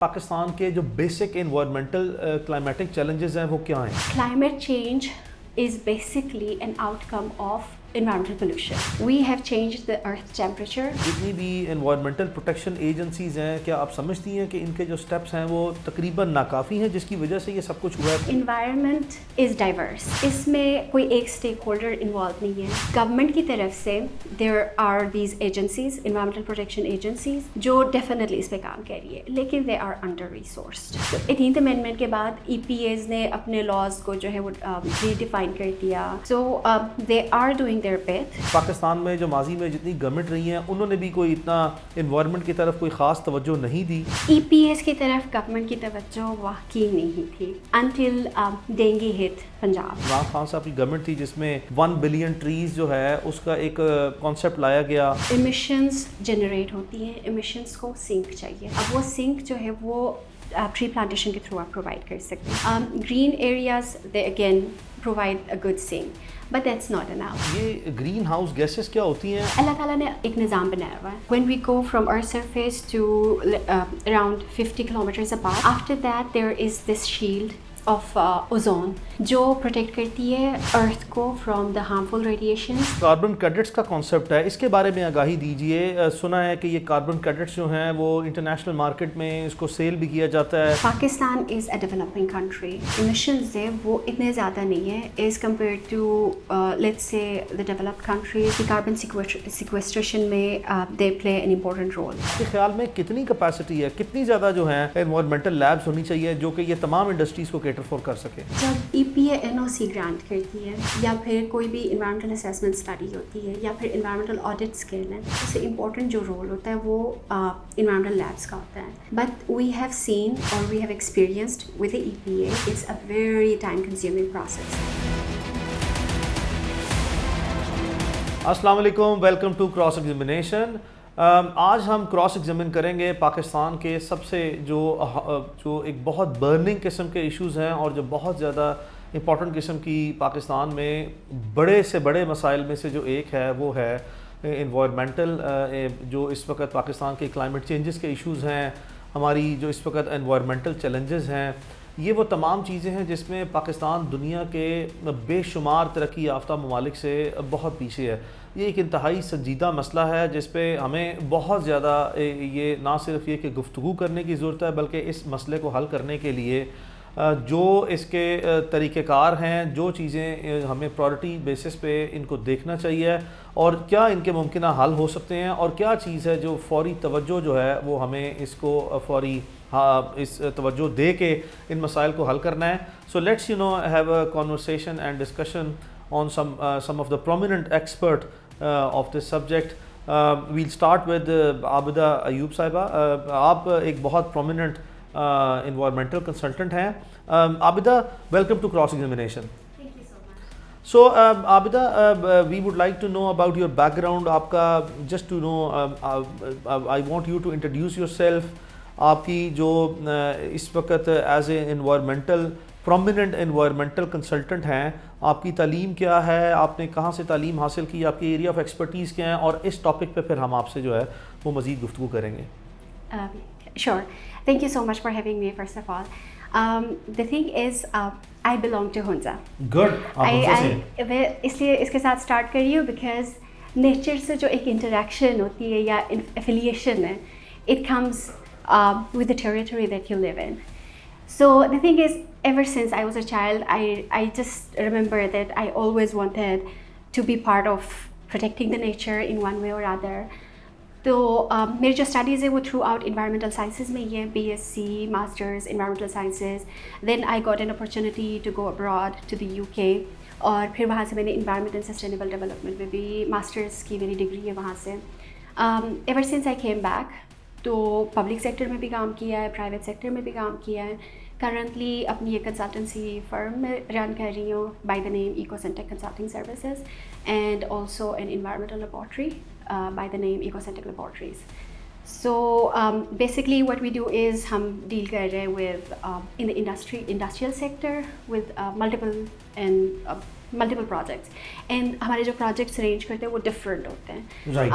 पाकिस्तान के जो basic environmental climatic challenges हैं वो क्या हैं? Climate change is basically an outcome of environmental pollution. We have changed the earth temperature. जितनी भी एनवायरमेंटल प्रोटेक्शन एजेंसीज हैं, क्या आप समझती हैं कि इनके जो स्टेप्स हैं वो तकरीबन नाकाफ़ी हैं जिसकी वजह से ये सब कुछ हुआ है? Environment is diverse. इसमें कोई एक स्टेक होल्डर इन्वॉल्व नहीं है. गवर्नमेंट की तरफ से there are these agencies, environmental protection agencies, जो definitely इस पे काम कर रही है, लेकिन they are under resourced. तो 18th amendment के बाद EPAs ने अपने laws को जो है वो redefine कर दिया. So they are doing their bit. Pakistan में जो माजी में जितनी गवर्नमेंट रही हैं उन्होंने भी कोई इतना इन्वायरमेंट की तरफ कोई ख़ास तवज्जो नहीं दी. EPAs की तरफ गवर्नमेंट की तवज्जो वाकई नहीं थी until dengue hit Punjab. Imran Khan साहब की गवर्नमेंट थी जिसमें 1 बिलियन ट्रीज जो है उसका एक कॉन्सेप्ट लाया गया. Emissions generate होती हैं, emissions को सिंक चाहिए. अब वो सिंक जो है वो ट्री प्लांटेशन के थ्रू आप प्रोवाइड कर सकते हैं. Green areas they again provide a good sink, but that's not enough. ये ग्रीन हाउस गैसेस क्या होती हैं? अल्लाह ताला ने एक निज़ाम बनाया हुआ है. When we go from our surface to around 50 kilometers above, after that there is this shield of ozone जो प्रोटेक्ट करती है अर्थ को from the harmful radiation. Carbon credits का कॉन्सेप्ट है, इसके बारे में आगाही दीजिए. सुना है कि ये कार्बन क्रेडिट्स जो हैं वो इंटरनेशनल मार्केट में इसको सेल भी किया जाता है. Pakistan is a developing country. Emissions है वो इतने ज़्यादा नहीं है as compare to let's say the developed countries. Carbon sequestration में they play an important role. आपके ख्याल में कितनी कैपेसिटी है, कितनी ज़्यादा जो है एनवायरमेंटल लैब्स होनी चाहिए जो कि ये तमाम इंडस्ट्रीज़ को कैटर फॉर कर सके? जब EPA NOC ग्रांट करती है या फिर कोई भी इन्वायरमेंटल असेसमेंट स्टडी होती है या फिर इन्वायरमेंटल ऑडिट्स के लिए सबसे इम्पोर्टेंट जो रोल होता है वो इन्वायरमेंटल लैब्स का होता है. बट वी हैव सीन और we have experienced with the EPA it's a very time consuming process. अस्सलाम वालेकुम, वेलकम टू क्रॉस एग्जामिनेशन. आज हम क्रॉस एग्जामिन करेंगे पाकिस्तान के सबसे जो एक बहुत बर्निंग किस्म के इश्यूज़ हैं और जो बहुत ज़्यादा इम्पॉर्टेंट किस्म की पाकिस्तान में बड़े से बड़े मसाइल में से जो एक है वो है इन्वायरमेंटल. जो इस वक्त पाकिस्तान के क्लाइमेट चेंजेस के इश्यूज़ हैं, हमारी जो इस वक्त इन्वायरमेंटल चैलेंजेस हैं, ये वो तमाम चीज़ें हैं जिसमें पाकिस्तान दुनिया के बेशुमार तरक्की याफ्ता ममालिक से बहुत पीछे है. ये एक इंतहाई संजीदा मसला है जिस पे हमें बहुत ज़्यादा ये ना सिर्फ ये कि गुफ्तगू करने की ज़रूरत है बल्कि इस मसले को हल करने के लिए जो इसके तरीक़ेकार हैं, जो चीज़ें हमें प्रायोरिटी बेसिस पे इनको देखना चाहिए और क्या इनके मुमकिन हल हो सकते हैं और क्या चीज़ है जो फ़ौरी तवज्जो जो है वो हमें इसको फ़ौरी इस तवज्जो दे के इन मसाइल को हल करना है. So let's have a conversation and discussion on some of the prominent expert of this subject. We'll start with Abida Ayub साहिबा. आप एक बहुत prominent environmental consultant हैं. Abida, welcome to cross examination. Thank you so much. So Abida, we would like to know about your background. आपका just to know, I want you to introduce yourself. आपकी जो इस वक्त as a environmental prominent environmental consultant हैं, आपकी तालीम क्या है, आपने कहाँ से तालीम हासिल की, आपकी एरिया ऑफ एक्सपर्टीज़ क्या है, और इस टॉपिक पे फिर हम आपसे जो है वो मज़ीद गुफ्तगू करेंगे. Sure. Thank you so much for having me first of all. The thing is, I belong to Hunza. Good. मैं इसलिए इसके साथ स्टार्ट कर रही हूँ बिकॉज नेचर से जो एक इंटरेक्शन होती है या एफिलिएशन है, it comes with the territory that you live in. So the thing is, ever since I was a child, I just remember that I always wanted to be part of protecting the nature in one way or other. तो मेरी जो studies है वो through out environmental sciences में ही है, BSc, masters environmental sciences. Then I got an opportunity to go abroad to the UK और फिर वहाँ से मैंने इन्वायरमेंट एंड सस्टेनेबल डेवलपमेंट में भी मास्टर्स की मेरी डिग्री है वहाँ से. Ever since I came back तो पब्लिक सेक्टर में भी काम किया है, प्राइवेट सेक्टर में भी काम किया है. करंटली अपनी एक कंसल्टेंसी फर्म में रन कर रही हूँ by the name EcoSyntec consulting services and also an environmental laboratory by the name EcoSyntec Laboratories. So basically what we do is हम deal कर रहे हैं with in the industrial sector with multiple and multiple projects, and हमारे जो projects arrange करते हैं वो different होते हैं. Right.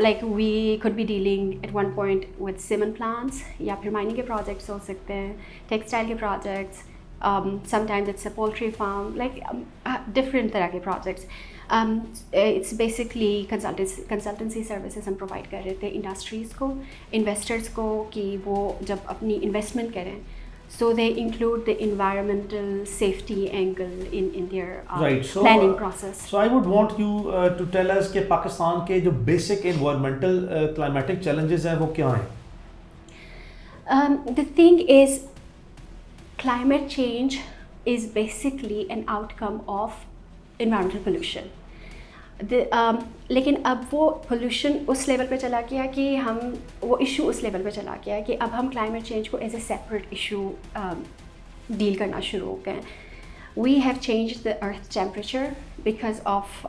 Like we could be dealing at one point with cement plants, या फिर mining के projects हो सकते हैं, textile के projects, sometimes it's a poultry farm, like different तरह के projects. It's basically consultancy services हम provide कर रहे थे industries को, investors को, कि वो जब अपनी investment करें, so they include the environmental safety angle in their Right. So, planning process. So I would want you to tell us कि पाकिस्तान के जो basic environmental climatic challenges हैं वो क्या हैं? The thing is, climate change is basically an outcome of environmental pollution. लेकिन अब वो पोल्यूशन उस लेवल पे चला गया कि हम वो इशू उस लेवल पे चला गया कि अब हम क्लाइमेट चेंज को as a separate issue deal करना शुरू हो गए. We have change the earth temperature because of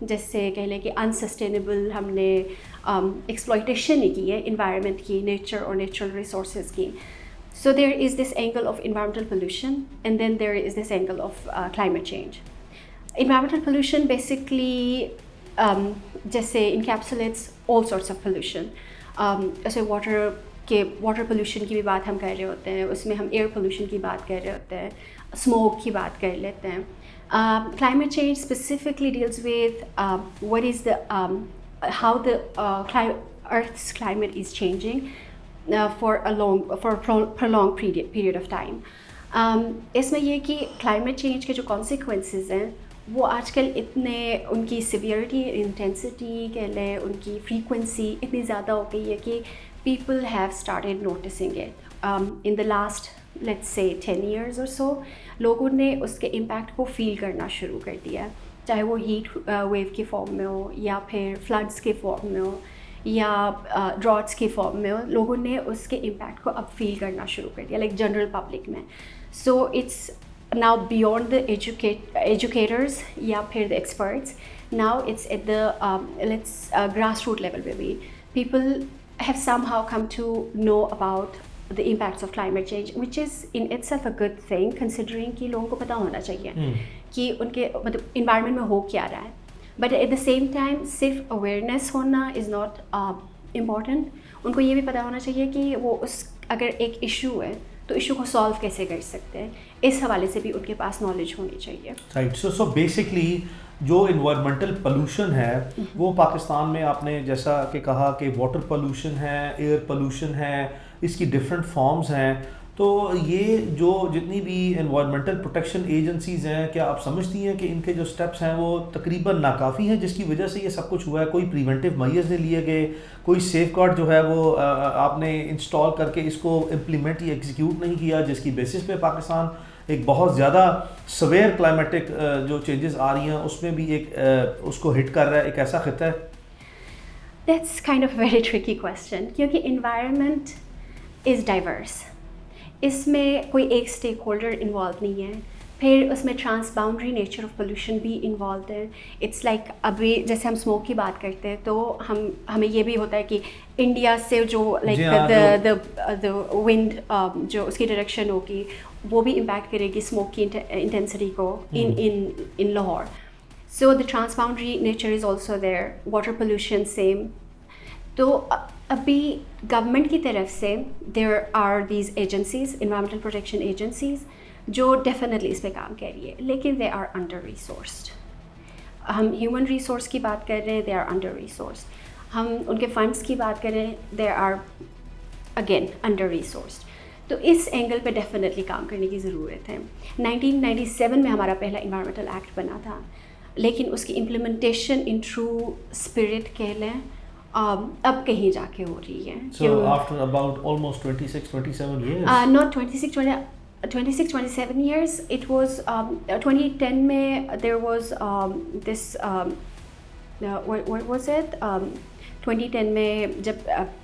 जैसे कह लें कि अनसस्टेनेबल हमने एक्सप्लॉयटेशन नहीं की है इन्वायरमेंट की, नेचर और नेचुरल रिसोर्स की. So there is this angle of environmental pollution, and then there is this angle of climate change. Environmental pollution basically जैसे encapsulates all sorts of pollution. जैसे water pollution की भी बात हम कर रहे होते हैं, उसमें हम air pollution की बात कर रहे होते हैं, smoke की बात कर लेते हैं. Climate change specifically deals with what is the how the Earth's climate is changing for a prolonged period of time. इसमें ये कि climate change के जो consequences हैं वो आजकल इतने उनकी severity, intensity कह लें, उनकी frequency इतनी ज़्यादा हो गई है कि people have started noticing it. In the last let's say 10 years or so, लोगों ने उसके impact को feel करना शुरू कर दिया, चाहे वो heat wave के form में हो या फिर floods के form में हो या ड्रॉट्स की फॉर्म में हो. लोगों ने उसके इम्पैक्ट को अब फील करना शुरू कर दिया, लाइक जनरल पब्लिक में. So it's now beyond the educators या फिर the experts. Now it's at the let's grass root level पे भी people have somehow come to know about the impacts of climate change, which is in itself a good thing considering कि लोगों को पता होना चाहिए कि उनके मतलब इन्वायरमेंट में हो क्या रहा है. But at the same time सिर्फ अवेयरनेस होना इज़ नॉट इम्पॉर्टेंट. उनको ये भी पता होना चाहिए कि वो उस अगर एक इशू है तो इशू को सॉल्व कैसे कर सकते हैं. इस हवाले से भी उनके पास नॉलेज होनी चाहिए. राइट. सो बेसिकली जो इन्वायरमेंटल पोल्यूशन है वो पाकिस्तान में आपने जैसा कि कहा कि वाटर पोल्यूशन है, एयर पोल्यूशन है, इसकी डिफरेंट फॉर्म्स हैं. तो ये जो जितनी भी एनवायरमेंटल प्रोटेक्शन एजेंसीज़ हैं, क्या आप समझती हैं कि इनके जो स्टेप्स हैं वो तकरीबन नाकाफ़ी हैं जिसकी वजह से ये सब कुछ हुआ है? कोई प्रिवेंटिव मेजर्स नहीं लिए गए, कोई सेफगार्ड जो है वो आपने इंस्टॉल करके इसको इम्प्लीमेंट या एग्जीक्यूट नहीं किया, जिसकी बेसिस पे पाकिस्तान एक बहुत ज़्यादा सवेयर क्लाइमेटिक जो चेंजेस आ रही हैं उसमें भी एक उसको हिट कर रहा है, एक ऐसा खिता है? That's kind of very tricky question, क्योंकि इन्वायरमेंट इज़ डाइवर्स. इसमें कोई एक स्टेक होल्डर इन्वॉल्व नहीं है. फिर उसमें trans boundary nature of pollution भी इन्वॉल्व है. इट्स लाइक अभी जैसे हम स्मोक की बात करते हैं तो हमें ये भी होता है कि इंडिया से जो लाइक द विंड जो उसकी डायरेक्शन होगी वो भी इम्पैक्ट करेगी स्मोक की इंटेंसिटी को in Lahore. So the trans boundary nature is also there. Water pollution same. तो अभी गवर्नमेंट की तरफ से there are these agencies, environmental protection agencies, जो डेफिनेटली इस पर काम कर रही है, लेकिन दे आर अंडर रिसोर्स्ड. हम ह्यूमन रिसोर्स की बात कर रहे हैं, दे आर अंडर रिसोर्स्ड. हम उनके फंड्स की बात करें, they are again under resourced. तो इस एंगल पे डेफिनेटली काम करने की ज़रूरत है. 1997 में हमारा पहला इन्वायरमेंटल एक्ट बना था, लेकिन उसकी इम्प्लीमेंटेशन इन ट्रू स्पिरिट कह लें अब कहीं जाके हो रही है. So after about almost 26-27 years? Not 26-27 years. It was 2010 में there was this what was it? 2010 में जब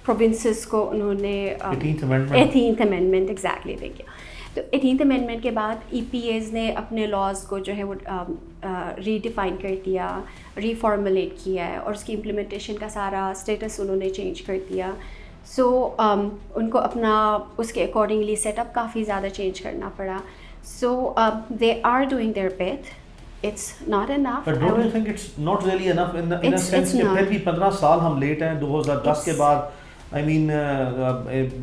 provinces को उन्होंने 18th amendment exactly, thank you. तो 18th amendment के बाद EPAs ने अपने laws को जो है वो रीडिफाइन कर दिया, रीफॉर्मुलेट किया है और उसकी इम्प्लीमेंटेशन का सारा स्टेटस उन्होंने चेंज कर दिया. सो उनको अपना उसके अकॉर्डिंगली सेटअप काफ़ी ज़्यादा चेंज करना पड़ा. So they are doing their best, it's not enough. But don't you think it's not really enough in a sense कि फिर भी 15 साल हम लेट हैं 2010 के बाद I mean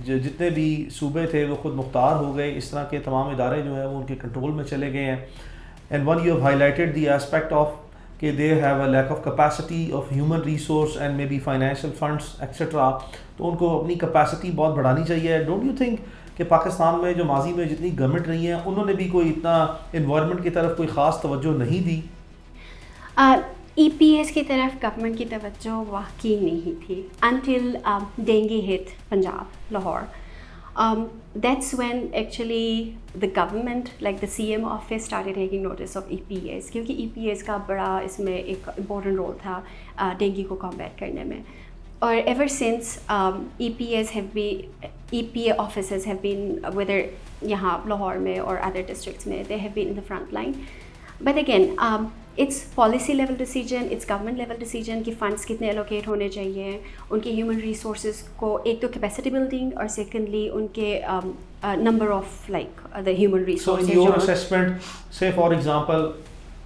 जितने भी सूबे थे वो खुद मुख्तार हो गए, इस तरह के तमाम इदारे जो हैं वो उनके कंट्रोल में चले गए हैं. And one you have highlighted the aspect of कि they have a lack of capacity of human resource and maybe financial funds etc. तो उनको अपनी कैपेसिटी बहुत बढ़ानी चाहिए. Don't you think कि पाकिस्तान में जो माजी में जितनी गवर्नमेंट रही हैं उन्होंने भी कोई इतना इन्वायरमेंट की तरफ कोई ख़ास तवज्जो नहीं दी? EPS की तरफ गवर्नमेंट की तवज्जो वाकई नहीं थी until dengue hit Punjab, Lahore. That's when actually the government, like the CM office, started taking notice of EPS क्योंकि EPS का बड़ा इसमें एक important role था डेंगू को combat करने में. Or ever since EPA offices have been, whether यहाँ Lahore में or other districts में, they have been in the front line. But again, it's policy level decision, it's government level decision कि funds कितने allocate होने चाहिए, उनके human resources को एक तो capacity building और secondly उनके number of like the human resources. So in your assessment, say for example,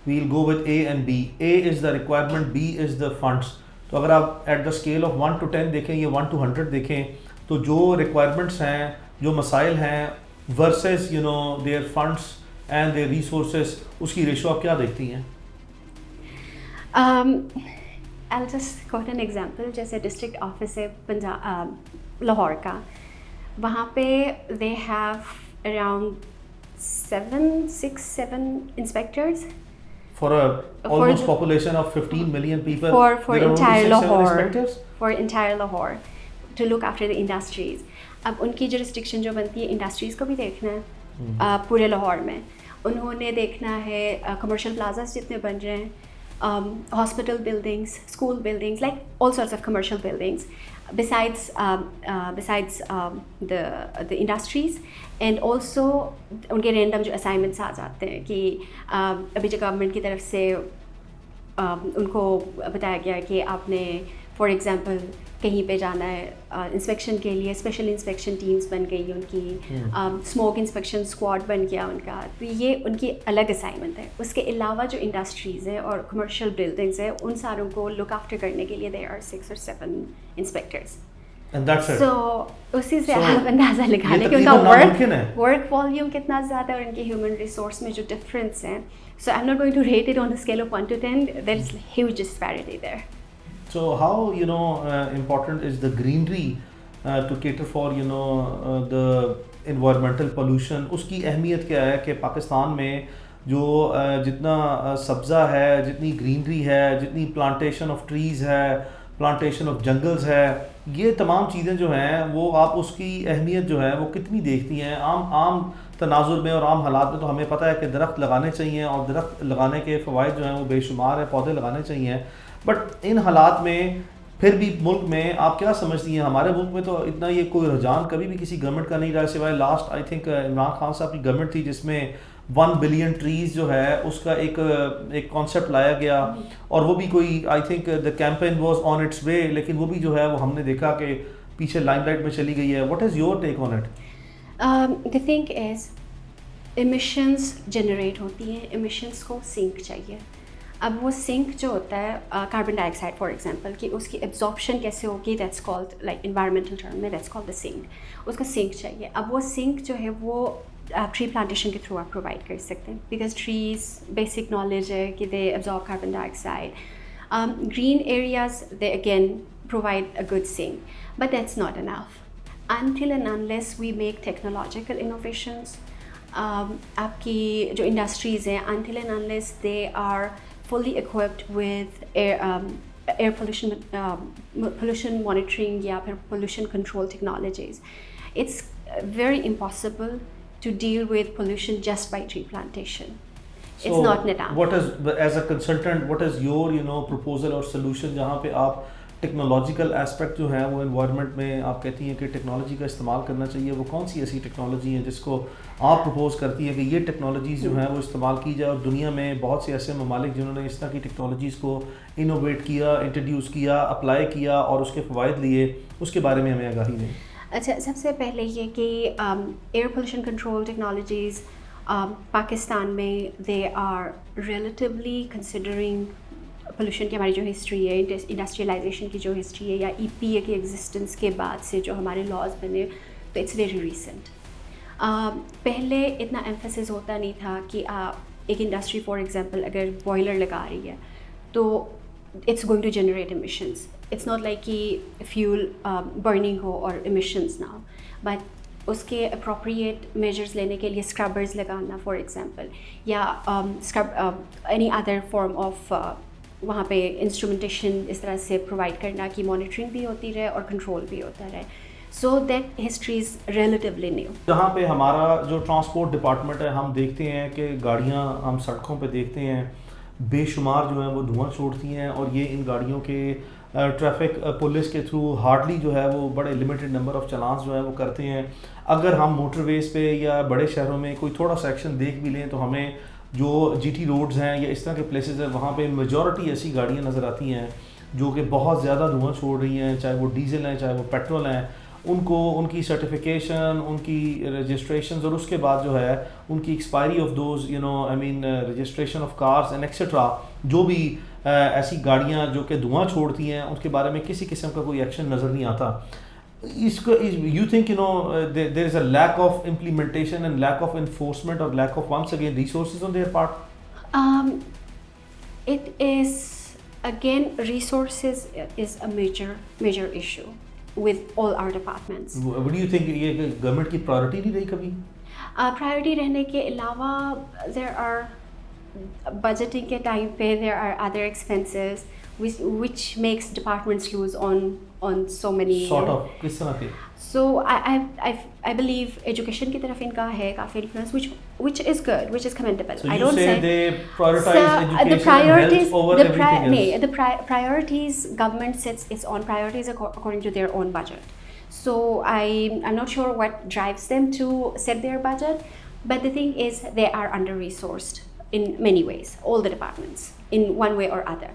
we'll go with A and B. A is the requirement, B is the funds. तो अगर आप at the scale of 1 to 10 देखें या 1 to 100 देखें तो जो requirements हैं, जो मसाइल हैं versus you know their funds and their resources, उसकी रेशो आप क्या देखती हैं? I'll just quote an example. जैसे डिस्ट्रिक्ट ऑफिस है पंजाब लाहौर का, वहाँ पे they have around 7 inspectors. For a almost population of 15 million people, for entire Lahore, for entire Lahore, to look after the industries. अब उनकी jurisdiction जो बनती है इंडस्ट्रीज़ को भी देखना है पूरे लाहौर में. उन्होंने देखना है commercial plazas जितने बन रहे हैं, hospital buildings, school buildings, like all sorts of commercial buildings. Besides the industries, and also उनके random जो assignments आ जाते हैं कि अभी जो गवर्नमेंट की तरफ से उनको बताया गया कि आपने फॉर एग्जांपल कहीं पे जाना है इंस्पेक्शन के लिए, स्पेशल इंस्पेक्शन टीम्स बन गई उनकी, स्मोक इंस्पेक्शन स्क्वाड बन गया उनका, तो ये उनकी अलग असाइनमेंट है. उसके अलावा जो इंडस्ट्रीज़ हैं और कमर्शियल बिल्डिंग्स हैं उन सारों को लुक आफ्टर करने के लिए there are 6 or 7 inspectors. So उसी से आप अंदाज़ा लगा लें कि उनका वर्क वॉल्यूम कितना ज़्यादा है और उनके ह्यूमन रिसोर्स में जो डिफरेंस है. So I'm not going to rate it on a scale of 1 to 10. There is huge disparity there. So how important is the greenery to cater for the environmental pollution? उसकी अहमियत क्या है कि पाकिस्तान में जो जितना सब्ज़ा है, जितनी ग्रीनरी है, जितनी प्लांटेशन ऑफ ट्रीज़ है, प्लांटेशन ऑफ जंगल्स है, ये तमाम चीज़ें जो हैं वो आप उसकी अहमियत जो है वो कितनी देखती हैं? आम तनाजुर में और आम हालात में तो हमें पता है कि दरख्त लगाने चाहिए और दरख्त लगाने के फ़वाइद जो हैं वो बेशुमार है, पौधे लगाने चाहिए. बट इन हालात में फिर भी मुल्क में आप क्या समझती हैं? हमारे मुल्क में तो इतना ये कोई रुझान कभी भी किसी गवर्नमेंट का नहीं रहा, सिवाय last I think Imran Khan साहब की गवर्नमेंट थी जिसमें 1 बिलियन ट्रीज़ जो है उसका एक कॉन्सेप्ट लाया गया, और वो भी कोई I think the campaign was on its way, लेकिन वो भी जो है वो हमने देखा कि पीछे लाइमलाइट में चली गई है. What is your take on it? The thing is emissions generate होती हैं, एमिशंस को सिंक चाहिए. अब वो सिंक जो होता है कार्बन डाइऑक्साइड फॉर एग्जांपल कि उसकी एब्जॉर्प्शन कैसे होगी, that's called like environmental term में दैट्स कॉल्ड द सिंक. उसका सिंक चाहिए. अब वो सिंक जो है वो ट्री प्लांटेशन के थ्रू आप प्रोवाइड कर सकते हैं, बिकॉज ट्रीज बेसिक नॉलेज है कि they absorb carbon dioxide. Green areas they again provide a good sink, but that's not enough until and unless we make technological innovations. आपकी जो industries हैं until and unless they are fully equipped with air pollution monitoring या फिर pollution control technologies, it's very impossible to deal with pollution just by tree plantation. So it's not enough. What is, as a consultant, what is your proposal or solution जहाँ पे आप technological aspect जो है वो environment में आप कहती हैं कि टेक्नोलॉजी का इस्तेमाल करना चाहिए? वो कौन सी ऐसी टेक्नोलॉजी है जिसको आप प्रपोज करती हैं कि ये टेक्नोलॉजीज़ जो हैं वो इस्तेमाल की जाए? और दुनिया में बहुत से ऐसे ममालिक जिन्होंने इस तरह की टेक्नोलॉजीज़ को इनोवेट किया, इंट्रोड्यूस किया, अप्लाई किया और उसके फ़वाइद लिए, उसके बारे में हमें आगाही दें. अच्छा, सबसे पहले ये कि air pollution control technologies Pakistan में they are relatively considering pollution की हमारी जो हिस्ट्री है, इंडस्ट्रियलाइजेशन की जो हिस्ट्री है, या EPA की एग्जिस्टेंस के बाद से जो हमारे लॉज बने, तो इट्स वेरी रिसेंट। पहले इतना एम्फेसिस होता नहीं था कि एक इंडस्ट्री फॉर एग्जांपल अगर बॉयलर लगा रही है तो it's going to generate emissions. It's not like कि फ्यूल बर्निंग हो और emissions ना हो, बट उसके अप्रोप्रिएट मेजर्स लेने के लिए स्क्रबर्स लगाना फॉर एग्जांपल, या एनी अदर फॉर्म ऑफ वहाँ पे इंस्ट्रूमेंटेशन इस तरह से प्रोवाइड करना कि मॉनिटरिंग भी होती रहे और कंट्रोल भी होता रहे। So that history is relatively new. जहाँ पे हमारा जो ट्रांसपोर्ट डिपार्टमेंट है, हम देखते हैं कि गाड़ियाँ हम सड़कों पे देखते हैं बेशुमार जो है वो धुआं छोड़ती हैं, और ये इन गाड़ियों के ट्रैफिक पुलिस के थ्रू हार्डली जो है वो बड़े लिमिटेड नंबर ऑफ चलान्स जो है वो करते हैं। अगर हम मोटरवेज़ पे या बड़े शहरों में कोई थोड़ा सा एक्शन देख भी लें तो हमें जो GT रोड्स हैं या इस तरह के प्लेसेस हैं वहाँ पे मेजॉरिटी ऐसी गाड़ियाँ नज़र आती हैं जो कि बहुत ज़्यादा धुआं छोड़ रही हैं, चाहे वो डीजल हैं चाहे वो पेट्रोल हैं। उनको उनकी सर्टिफिकेशन, उनकी रजिस्ट्रेशन और उसके बाद जो है उनकी expiry of those registration of cars and etcetera, जो भी ऐसी गाड़ियाँ जो कि धुआं छोड़ती हैं उनके बारे में किसी किस्म का कोई एक्शन नज़र नहीं आता। इसको you think there is a lack of implementation and lack of enforcement और lack of once again resources on their part? It is again resources is a major issue with all our departments. What do you think, ये government की priority नहीं रही कभी? Priority रहने के अलावा there are budgeting के टाइम पे there are other expenses which makes departments lose on so many Sort of किस तरह के? So I believe education की तरफ इनका है काफ़ी influence, which is good, which is commendable. So I you don't say say they prioritize education the priorities and health over everything else. the priorities government sets its own priorities according to their own budget. So I'm not sure what drives them to set their budget, but the thing is they are under resourced in many ways, all the departments in one way or other.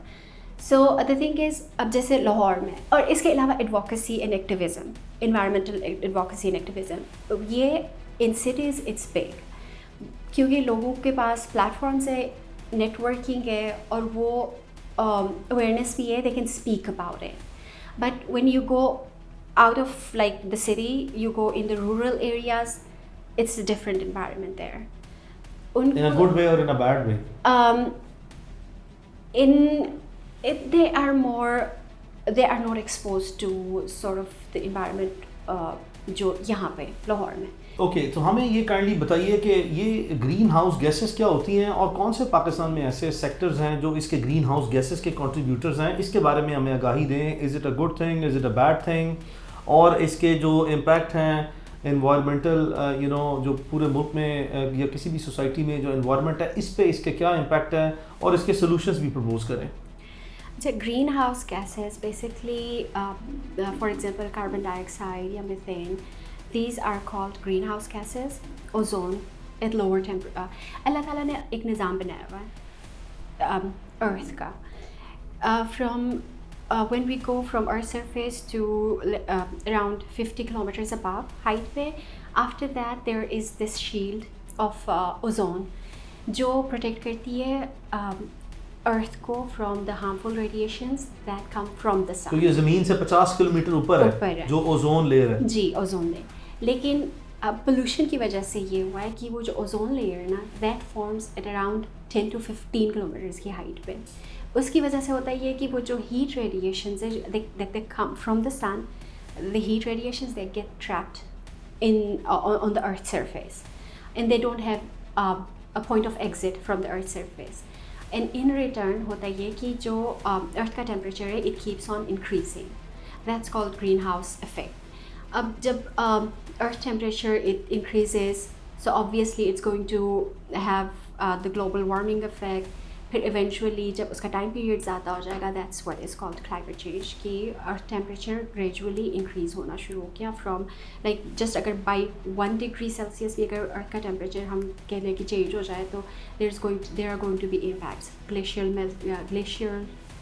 So the thing is अब जैसे लाहौर में, और इसके अलावा advocacy and activism, environmental advocacy and activism, ये in cities it's big क्योंकि लोगों के पास platforms है, networking है, और वो awareness भी है, they can speak about it. But when you go out of like the city, you go in the rural areas, it's a different environment there. In a good way or in a bad way? They are not exposed to sort of the environment जो यहाँ पे लाहौर में। Okay, तो हमें ये kindly बताइए कि ये ग्रीन हाउस गैसेस क्या होती हैं और कौन से पाकिस्तान में ऐसे सेक्टर्स हैं जो इसके ग्रीन हाउस गैसेस के कंट्रीब्यूटर्स हैं, इसके बारे में हमें आगाही दें। Is it a good thing, is it a bad thing, और इसके जो इम्पैक्ट हैं इन्वायरमेंटल जो पूरे मुल्क में या किसी भी सोसाइटी में जो इन्वायरमेंट है इस पे इसके क्या इम्पैक्ट है, और इसके सोल्यूशंस भी प्रपोज करें। So greenhouse gases basically, for example, carbon dioxide या methane, these are called greenhouse gases. Ozone at lower temperature. अल्लाह ताला ने एक निज़ाम बनाया हुआ है Earth का. When we go from Earth's surface to around 50 kilometers above height पे, after that there is this shield of ozone जो protect करती है अर्थ को from the harmful radiations that come from the sun. तो ये ज़मीन से 50 किलोमीटर ऊपर है जो ओजोन लेयर है। जी, ओजोन लेयर। लेकिन अब पोल्यूशन की वजह से ये हुआ है कि वो जो ओजोन लेयर है ना, that forms at around 10 to 15 kilometres की हाइट पे। उसकी वजह से होता है ये कि वो जो हीट रेडिएशंस है they come from the sun, the heat radiations they get trapped in on the earth surface and they don't have a point of exit from the earth surface. And in return होता ये कि जो earth का temperature है it keeps on increasing, that's called greenhouse effect. अब जब earth temperature it increases, so obviously it's going to have the global warming effect. फिर eventually जब उसका टाइम पीरियड ज़्यादा हो जाएगा, that's what is called climate change, कि earth temperature gradually increase होना शुरू हो गया फ्रॉम लाइक जस्ट अगर बाई 1 degree Celsius भी अगर अर्थ का टेम्परेचर हम कह लें कि चेंज हो जाए तो there are going to be impacts. Glacier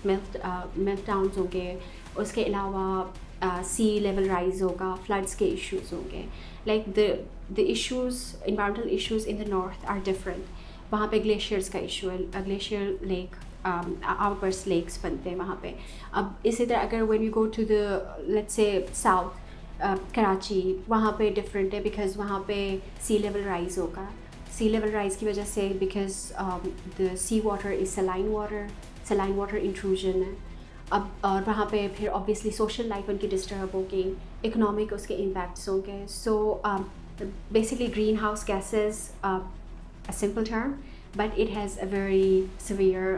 meltdowns होंगे, उसके अलावा सी लेवल राइज होगा, फ्लड्स के इश्यूज होंगे. Like the issues, environmental issues in the north are different. वहाँ पे ग्लेशियर्स का इशू है, ग्लेशियर लेक, आउटबर्स्ट लेक्स बनते हैं वहाँ पे. अब इसी तरह अगर when you go to the let's say south, Karachi, वहाँ पे डिफरेंट है बिकॉज वहाँ पे सी लेवल राइज होगा. सी लेवल राइज की वजह से because the sea water is saline water intrusion है. अब और वहाँ पे फिर ऑब्वियसली सोशल लाइफ उनकी डिस्टर्ब होगी, इकोनॉमिक उसके इम्पैक्ट्स होंगे. So basically greenhouse gases, a simple term, but it has a very severe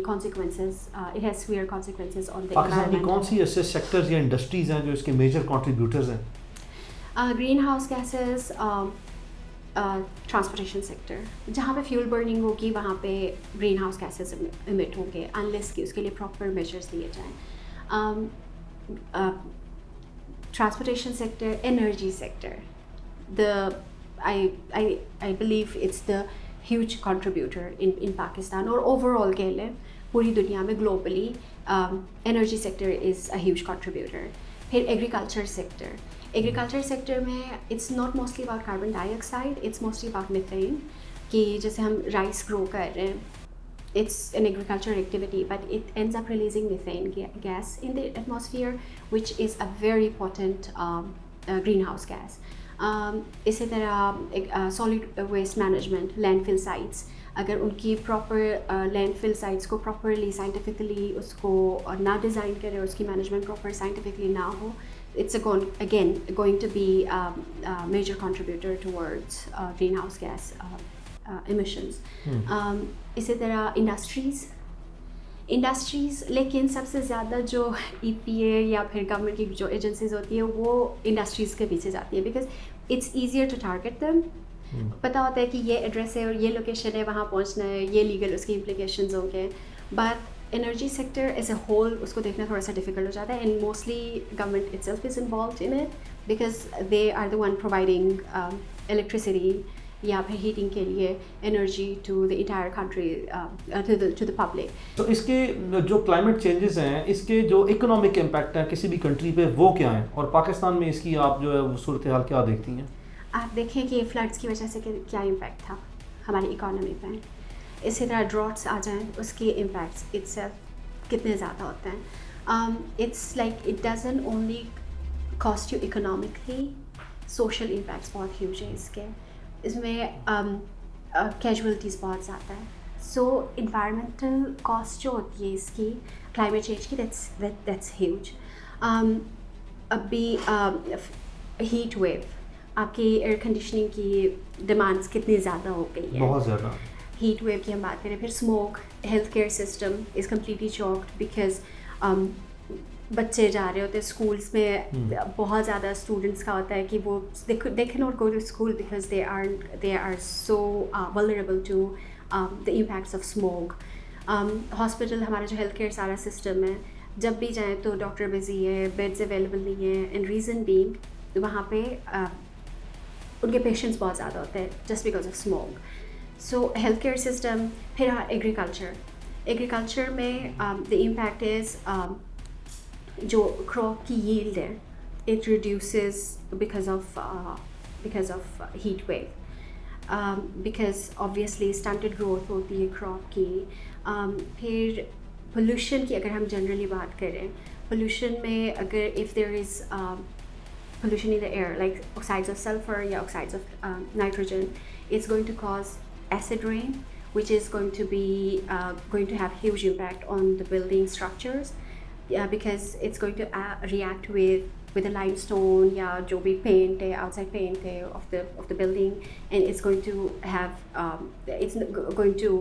consequences. It has severe consequences on the Pakistan की environment. कौन सी ऐसे सेक्टर्स या इंडस्ट्रीज हैं जो इसके मेजर कंट्रीब्यूटर्स हैं? Greenhouse gases, ट्रांसपोर्टेशन सेक्टर, जहाँ पे फ्यूल बर्निंग होगी वहाँ पे ग्रीन हाउस गैसेज इमिट होंगे अनलेस कि उसके लिए प्रॉपर मेजर्स लिए जाएँ. Transportation sector, energy sector, I believe it's the huge contributor in Pakistan or overall कह लें पूरी दुनिया में globally. Energy sector is a huge contributor. फिर agriculture sector में it's not mostly about carbon dioxide, it's mostly about methane. कि जैसे हम rice grow कर रहे हैं, it's an agricultural activity, but it ends up releasing methane gas in the atmosphere, which is a very potent greenhouse gas. इसी तरह solid waste management, landfill sites, अगर उनकी प्रॉपर लैंडफिल साइट्स को properly scientifically उसको ना design करें, उसकी management proper scientifically ना हो, it's again going to be a major contributor towards greenhouse gas emissions. इसी तरह इंडस्ट्रीज़, लेकिन सबसे ज़्यादा जो EPA या फिर गवर्नमेंट की जो एजेंसीज होती है वो इंडस्ट्रीज़ के पीछे जाती है because it's easier to target them. पता होता है कि ये एड्रेस है और ये लोकेशन है, वहाँ पहुँचना है, ये लीगल उसकी इम्प्लीकेशंस होंगे. But energy sector as a whole उसको देखना थोड़ा सा डिफिकल्ट हो जाता है, and mostly government itself is involved in it because they are the one providing electricity या फिर हीटिंग के लिए energy to the entire country, to the public. तो इसके जो क्लाइमेट चेंजेस हैं, इसके जो इकोनॉमिक इम्पैक्ट हैं किसी भी कंट्री पे, वो क्या हैं, और पाकिस्तान में इसकी आप जो है वो सूरत हाल क्या देखती हैं? आप देखें कि फ्लड्स की वजह से क्या इम्पैक्ट था हमारी इकोनॉमी पे. इसी तरह ड्रॉट्स आ जाएँ, उसके इम्पैक्ट्स इट्सेल्फ कितने ज़्यादा होते हैं. It's like it doesn't only cost you economically, social impacts बहुत ह्यूज है इसके. इसमें कैजुअलिटीज़ बहुत ज़्यादा है. सो इन्वायरमेंटल कॉस्ट जो होती है इसकी क्लाइमेट चेंज की, दैट्स ह्यूज. अभी हीट वेव, आपकी एयर कंडीशनिंग की डिमांड्स कितनी ज़्यादा हो गई है, बहुत ज़्यादा. हीट वेव की हम बात करें. फिर smoke, health care system is completely choked because बच्चे जा रहे होते हैं स्कूल्स में, बहुत ज़्यादा स्टूडेंट्स का होता है कि वो they can not go to school because they are so vulnerable to the impacts of smoke. Hospital, हमारा जो हेल्थ केयर सारा सिस्टम है, जब भी जाएँ तो डॉक्टर बिजी है, बेड्स अवेलेबल नहीं है, एंड रीज़न बीइंग वहाँ पे उनके पेशेंट्स बहुत ज़्यादा होते हैं just because of smoke. So health care system. फिर एग्रीकल्चर में द इम्पैक्ट इज़ जो क्रॉप की यील्ड है, it reduces because of heat wave, because obviously stunted growth होती है क्रॉप की. फिर पोल्यूशन की अगर हम जनरली बात करें, पोल्यूशन में अगर if there is pollution in the air like oxides of sulfur या oxides of nitrogen, it's going to cause acid rain, which is going to be going to have huge impact on the building structures, because it's going to react with the limestone या जो भी paint है, outside paint है of the building, and it's going to have it's going to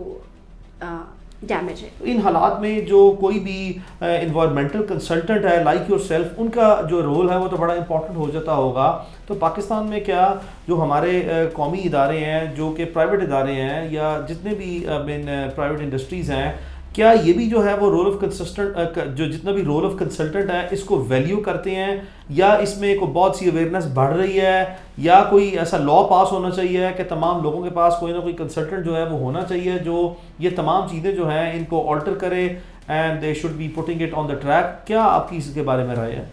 damage it. इन हालात में जो कोई भी इन्वायरमेंटल कंसल्टेंट है लाइक योरसेल्फ, उनका जो रोल है वो तो बड़ा इंपॉर्टेंट हो जाता होगा. तो पाकिस्तान में क्या जो हमारे कौमी इदारे हैं, जो कि प्राइवेट इदारे हैं, या जितने भी प्राइवेट इंडस्ट्रीज़ हैं, क्या ये भी जो है वो रोल ऑफ कंसिस्टेंट, जो जितना भी रोल ऑफ कंसल्टेंट है इसको वैल्यू करते हैं, या इसमें को बहुत सी अवेयरनेस बढ़ रही है, या कोई ऐसा लॉ पास होना चाहिए कि तमाम लोगों के पास कोई ना कोई कंसल्टेंट जो है वो होना चाहिए जो ये तमाम चीज़ें जो हैं इनको ऑल्टर करे, and they should be putting it on the track. क्या आपकी इसके बारे में राय है?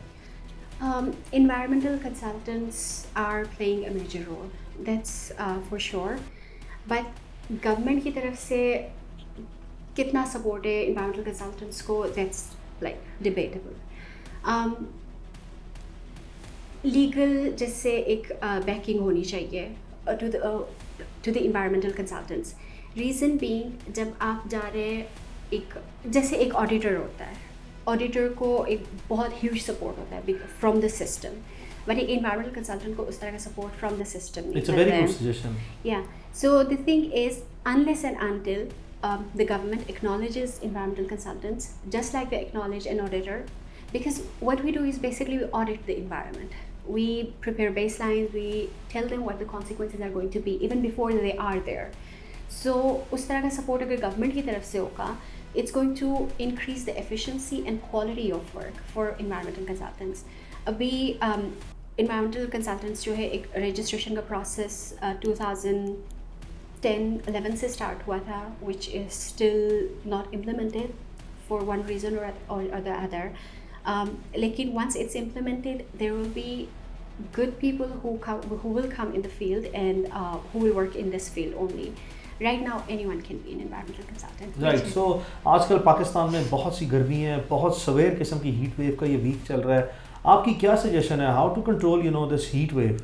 Environmental consultants are playing a major role, that's for sure. But government की तरफ से कितना support है environmental consultants को, that's like debatable. Legal जैसे एक backing होनी चाहिए to the environmental consultants. Reason being, जब आप जा रहे हैं जैसे एक ऑडिटर होता है, ऑडिटर को एक बहुत ह्यूज सपोर्ट होता है फ्रॉम द सिस्टम, बट एक एनवायरमेंटल कंसल्टेंट को उस तरह का सपोर्ट फ्रॉम द सिस्टम नहीं। It's a very good suggestion. Yeah so the thing is unless and until the government acknowledges environmental consultants just like they acknowledge an auditor, because what we do is basically we audit the environment, we prepare baselines, we tell them what the consequences are going to be even before they are there. So उस तरह का support अगर government की तरफ से होगा, it's going to increase the efficiency and quality of work for environmental consultants. अभी environmental consultants जो है एक registration का process 2010-11 से start हुआ था, which is still not implemented for one reason or the other. लेकिन once it's implemented, there will be good people who will come in the field and who will work in this field only. Right now anyone can be an environmental consultant. Right. So आजकल पाकिस्तान में बहुत सी गर्मी है, बहुत सवेर किस्म की heat wave का ये वीक चल रहा है, आपकी क्या सजेशन है how to control this heat wave?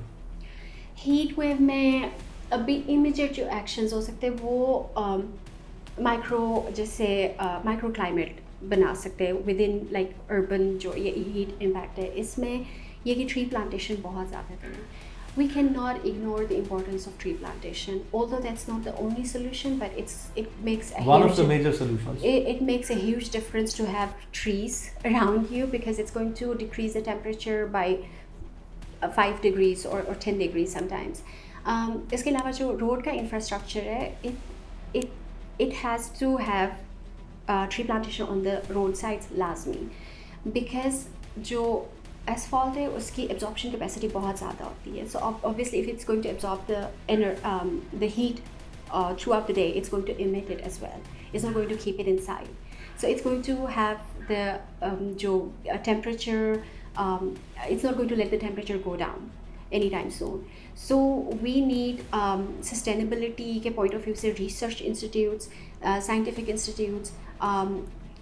Heat wave में अभी इमीडिएट जो एक्शंस हो सकते हैं वो माइक्रो क्लाइमेट बना सकते हैं विद इन लाइक अर्बन जो ये हीट इम्पैक्ट है, इसमें ये कि ट्री प्लांटेशन बहुत ज़्यादा करें. We cannot ignore the importance of tree plantation, although that's not the only solution, but it makes one of the major solutions. It makes a huge difference to have trees around you, because it's going to decrease the temperature by 5 degrees or 10 degrees sometimes. इसके अलावा जो road का infrastructure है, it has to have tree plantation on the roadsides लाजमी, because जो asphalt है उसकी absorption capacity बहुत ज़्यादा होती है. So obviously if it's going to absorb the heat throughout the day, it's going to emit it as well. It's not going to keep it inside. So it's going to have the temperature, it's not going to let the temperature go down anytime soon. So we need sustainability के point of view से research institutes, scientific institutes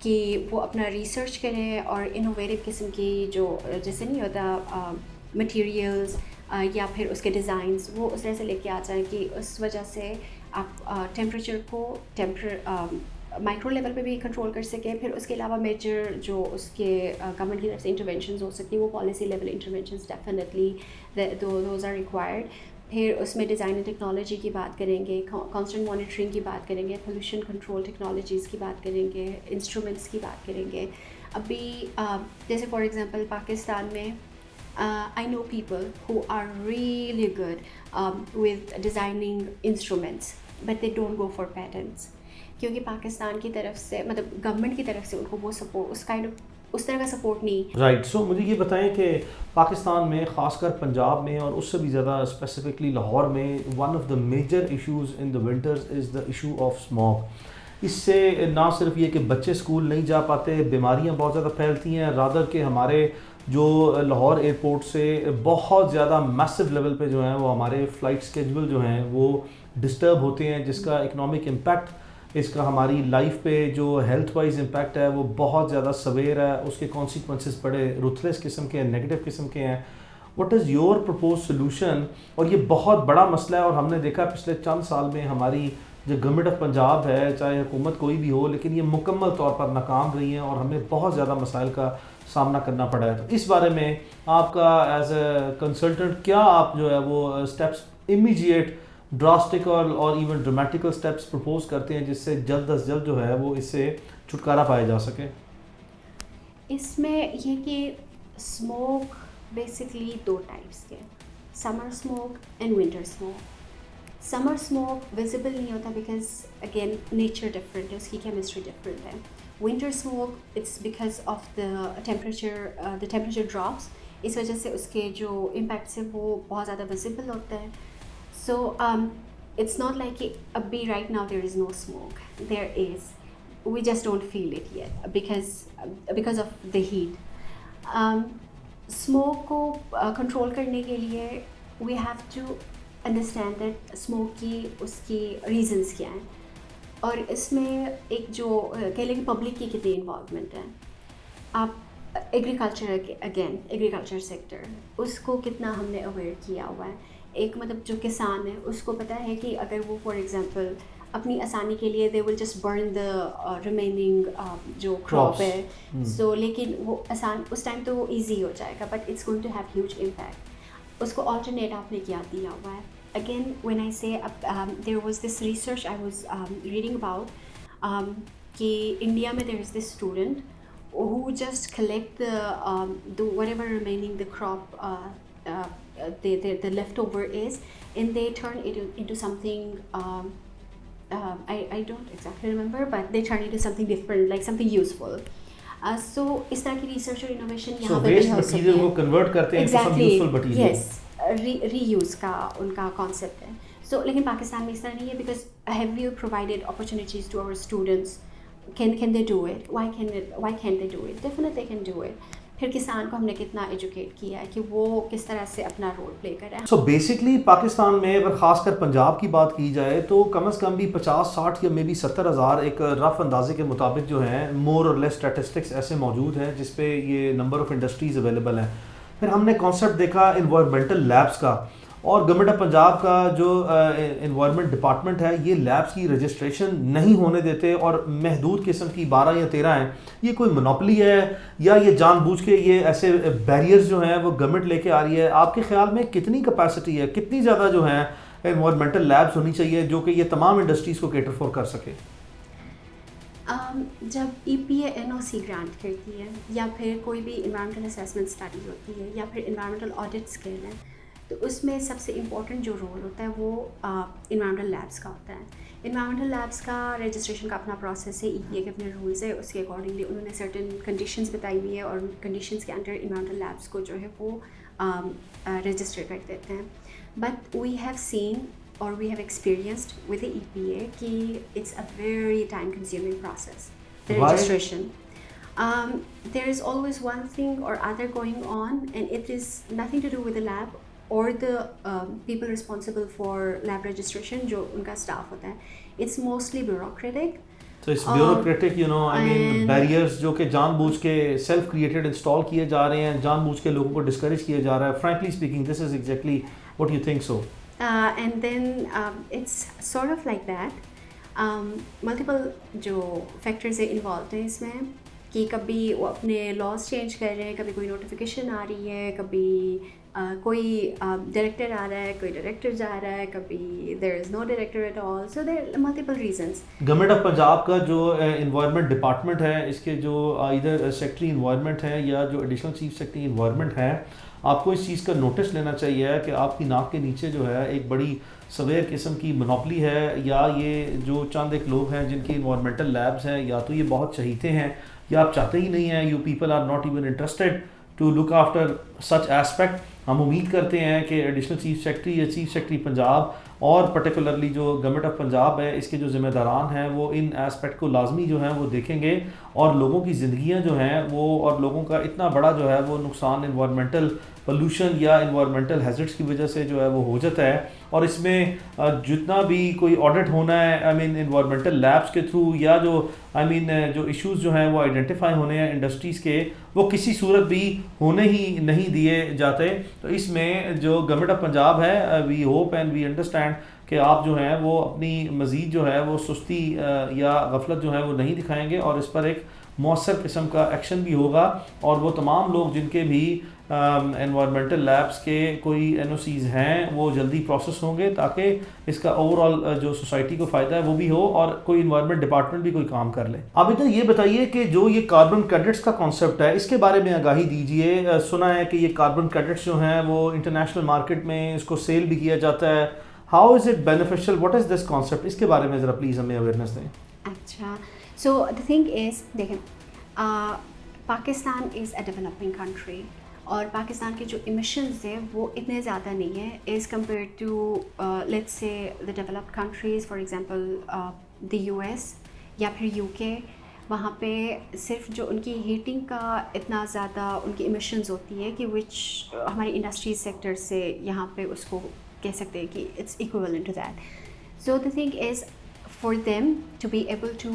कि वो अपना research करें और innovative किस्म की जो जैसे नहीं होता मटेरियल्स या फिर उसके डिज़ाइंस वो उस तरह से लेके आ जाएं कि उस वजह से आप टेम्परेचर को माइक्रो लेवल पे भी कंट्रोल कर सकें. फिर उसके अलावा मेजर जो उसके गवर्नमेंट की तरफ से इंटरवेंशंस हो सकती है वो policy level interventions definitely those are required. फिर उसमें डिज़ाइन एंड टेक्नोलॉजी की बात करेंगे, कांस्टेंट मॉनिटरिंग की बात करेंगे, पोल्यूशन कंट्रोल टेक्नोलॉजीज़ की बात करेंगे, इंस्ट्रूमेंट्स की बात करेंगे. अभी जैसे फॉर एग्जांपल पाकिस्तान में I know people who are really good with designing instruments but they don't go for patents, क्योंकि पाकिस्तान की तरफ से मतलब गवर्नमेंट की तरफ से उनको वो सपोर्ट उस तरह का सपोर्ट नहीं. राइट. सो मुझे ये बताएं कि पाकिस्तान में ख़ासकर पंजाब में और उससे भी ज़्यादा स्पेसिफिकली लाहौर में one of the major issues in the winters is the issue of smog. इससे ना सिर्फ ये कि बच्चे स्कूल नहीं जा पाते, बीमारियां बहुत ज़्यादा फैलती हैं, रादर के हमारे जो लाहौर एयरपोर्ट से बहुत ज़्यादा मैसिव लेवल पे जो हैं वो हमारे फ़्लाइट स्केड्यूल जो हैं वो डिस्टर्ब होते हैं, जिसका इकोनॉमिक इम्पैक्ट, इसका हमारी लाइफ पे जो हेल्थ वाइज इम्पैक्ट है वो बहुत ज़्यादा सवेर है. उसके कॉन्सिक्वेंसेस बड़े रुथलेस किस्म के हैं, नेगेटिव किस्म के हैं. What is your propose solution? और ये बहुत बड़ा मसला है और हमने देखा पिछले चंद साल में हमारी जो गवर्नमेंट ऑफ पंजाब है, चाहे हुकूमत कोई भी हो, लेकिन ये मुकम्मल तौर पर नाकाम रही हैं और हमें बहुत ज़्यादा मसाइल का सामना करना पड़ा है. तो इस बारे में आपका एज ए कंसल्टेंट क्या आप जो है वो स्टेप्स इमीडिएट ड्रास्टिक और इवन ड्रामेटिकल स्टेप्स प्रपोज करते हैं जिससे जल्द अज जल्द जो है वो इससे छुटकारा पाया जा सके? इसमें ये कि स्मोक बेसिकली 2 टाइप्स के, summer smoke and winter smoke. Summer smoke visible नहीं होता बिकॉज अगेन नेचर डिफरेंट है, उसकी केमिस्ट्री डिफरेंट है. Winter smoke it's because of the temperature drops, इस वजह से उसके जो इम्पैक्ट है वो बहुत ज़्यादा विजिबल होता है. So it's not like abhi right now there is no smoke. There is. We just don't feel it yet because of the heat. Smoke को कंट्रोल करने के लिए we have to understand that smoke की उसकी reasons क्या हैं, और इसमें एक जो कह लें कि पब्लिक की कितनी इन्वॉल्वमेंट है। आप एग्रीकल्चर, अगेन एग्रीकल्चर सेक्टर, उसको कितना हमने अवेयर किया हुआ है। एक मतलब जो किसान है उसको पता है कि अगर वो फॉर एग्जांपल अपनी आसानी के लिए they will just burn the remaining जो क्रॉप है, सो लेकिन वो आसान उस टाइम तो वो ईजी हो जाएगा, but it's going to have huge impact. उसको ऑल्टरनेट आपने क्या दिया हुआ है। Again when I say there was this research I was reading about कि इंडिया में there is this student who just collect the whatever remaining the crop the leftover is, and they turn it into something I don't exactly remember, but they turn it into something different, like something useful. So इस तरह की research और innovation यहाँ पे भी हो सकती है। मटेरियल को कन्वर्ट करते हैं into some useful material. Yes, reuse का उनका concept है। So लेकिन पाकिस्तान में इस तरह नहीं है, because have you provided opportunities to our students? Can they do it? Why can't they do it? Definitely they can do it. फिर किसान को हमने कितना एजुकेट किया है कि वो किस तरह से अपना रोल प्ले करे। सो बेसिकली पाकिस्तान में अगर ख़ासकर पंजाब की बात की जाए तो कम से कम भी 50-60 या मे बी 70,000 एक रफ अंदाजे के मुताबिक जो हैं मोर और लेस स्टैटिस्टिक्स ऐसे मौजूद हैं जिस पे ये नंबर ऑफ़ इंडस्ट्रीज़ अवेलेबल हैं। फिर हमने कॉन्सेप्ट देखा इन्वायरमेंटल लैब्स का, और गवर्नमेंट ऑफ पंजाब का जो इन्वायरमेंट डिपार्टमेंट है ये लैब्स की रजिस्ट्रेशन नहीं होने देते, और महदूद किस्म की 12 या 13 हैं। ये कोई मोनोपोली है या ये जानबूझ के ये ऐसे बैरियर्स जो हैं वो गवर्नमेंट लेके आ रही है? आपके ख्याल में कितनी कैपेसिटी है, कितनी ज़्यादा जो है इन्वायरमेंटल लैब्स होनी चाहिए जो कि ये तमाम इंडस्ट्रीज़ को कैटर फॉर कर सके? जब EPA NOC ग्रांट करती है या फिर कोई भी इन्वायरमेंटल असेसमेंट स्टडी होती है या फिर इन्वायरमेंटल ऑडिट स्केल है, तो उसमें सबसे इम्पॉर्टेंट जो रोल होता है वो इन्वायरमेंटल लैब्स का होता है। इन्वायरमेंटल लैब्स का रजिस्ट्रेशन का अपना प्रोसेस है, EPA के अपने रूल्स है, उसके अकॉर्डिंगली उन्होंने सर्टेन कंडीशंस बताई हुई है, और कंडीशंस के अंडर इन्वायरमेंटल लैब्स को जो है वो रजिस्टर कर देते हैं। बट वी हैव सीन और we have experienced with the EPA कि it's a very time consuming process, the registration. There is always one thing or other going on, and it is nothing to do with the lab or the people responsible for lab registration जो उनका staff होता है. It's mostly bureaucratic. So it's bureaucratic, you know, I mean barriers जो कि जानबूझ के self created install किए जा रहे हैं, जानबूझ के लोगों को discourage किया जा रहा है. Frankly speaking, this is exactly what you think so. And then it's sort of like that. Multiple जो factors है involved हैं इसमें, कि कभी वो अपने लॉज चेंज कर रहे हैं, कभी कोई नोटिफिकेशन आ रही है, कभी कोई डायरेक्टर आ रहा है, कोई डायरेक्टर जा रहा है, कभी there is no director at all, so there are multiple reasons. Government of Punjab का जो इन्वायरमेंट डिपार्टमेंट है, इसके जो इधर सेक्रेटरी इन्वायरमेंट है या जो एडिशनल चीफ सेक्रेटरी इन्वायरमेंट है, आपको इस चीज़ का नोटिस लेना चाहिए कि आपकी नाक के नीचे जो है एक बड़ी सवेर किस्म की मोनोपली है, या ये जो चंद एक लोग हैं जिनकी इन्वायरमेंटल लैब्स हैं, या तो ये बहुत चहीते हैं या आप चाहते ही नहीं हैं, you people are not even interested to look after such aspect. हम उम्मीद करते हैं कि एडिशनल चीफ सेक्रेटरी या चीफ सेक्रेटरी पंजाब और पर्टिकुलरली जो गवर्नमेंट ऑफ पंजाब है, इसके जो ज़िम्मेदारान हैं वो इन एस्पेक्ट को लाजमी जो है वो देखेंगे, और लोगों की ज़िंदगियां जो हैं वो, और लोगों का इतना बड़ा जो है वो नुकसान इन्वायरमेंटल पोल्यूशन या इन्वायरमेंटल हैज़र्ड्स की वजह से जो है वो हो जाता है। और इसमें जितना भी कोई ऑडिट होना है, आई मीन इन्वायरमेंटल लैब्स के थ्रू, या जो आई मीन जो इश्यूज़ जो हैं वो आइडेंटिफाई होने हैं इंडस्ट्रीज़ के, वो किसी सूरत भी होने ही नहीं दिए जाते। तो इसमें जो गवर्नमेंट ऑफ पंजाब है, we hope and we understand कि आप जो हैं वो अपनी मज़ीद जो है वो सुस्ती या गफलत जो है वो नहीं दिखाएंगे, और इस पर एक मौसर किस्म का एक्शन भी होगा, और वो तमाम लोग जिनके भी एनवायरमेंटल लैब्स के कोई NOCs हैं वो जल्दी प्रोसेस होंगे, ताकि इसका ओवरऑल जो सोसाइटी को फ़ायदा है वो भी हो, और कोई इन्वायरमेंट डिपार्टमेंट भी कोई काम कर ले। आप इधर ये बताइए कि जो ये कार्बन क्रेडिट्स का कॉन्सेप्ट है, इसके बारे में आगाही दीजिए। सुना है कि ये कार्बन क्रेडिट्स जो हैं वो इंटरनेशनल मार्केट में इसको सेल भी किया जाता है। How is it beneficial, what is this concept, इसके बारे में ज़रा प्लीज़ हमें अवेयरनेस दें। अच्छा, सो द थिंग इज़, देखें, Pakistan is a developing country, और पाकिस्तान के जो इमिशंस हैं वो इतने ज़्यादा नहीं है as compare to let's say the developed countries, for example the US या फिर UK, वहाँ पे सिर्फ जो उनकी हीटिंग का इतना ज़्यादा उनकी इमिशंस होती है कि विच हमारी इंडस्ट्री सेक्टर से यहाँ पे उसको कह सकते हैं कि it's equivalent to that. So the thing is for them to be able to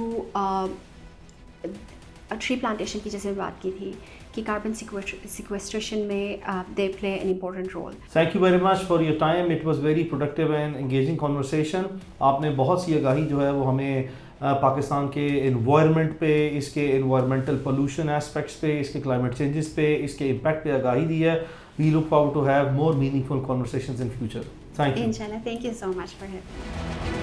tree plantation की जैसे बात की थी कि कार्बन सिक्वेस्ट्रेशन में they play an important role. Thank you very much for your time. It was very productive and engaging conversation. आपने बहुत सी आगाही जो है वो हमें पाकिस्तान के एनवायरनमेंट पे, इसके एनवायरमेंटल पोल्यूशन एस्पेक्ट्स पे, इसके क्लाइमेट चेंजेस पे, इसके इम्पैक्ट पे आगाही दी है. We look forward to have more meaningful conversations in future. Thank you. इंशाल्लाह. Thank you so much for it.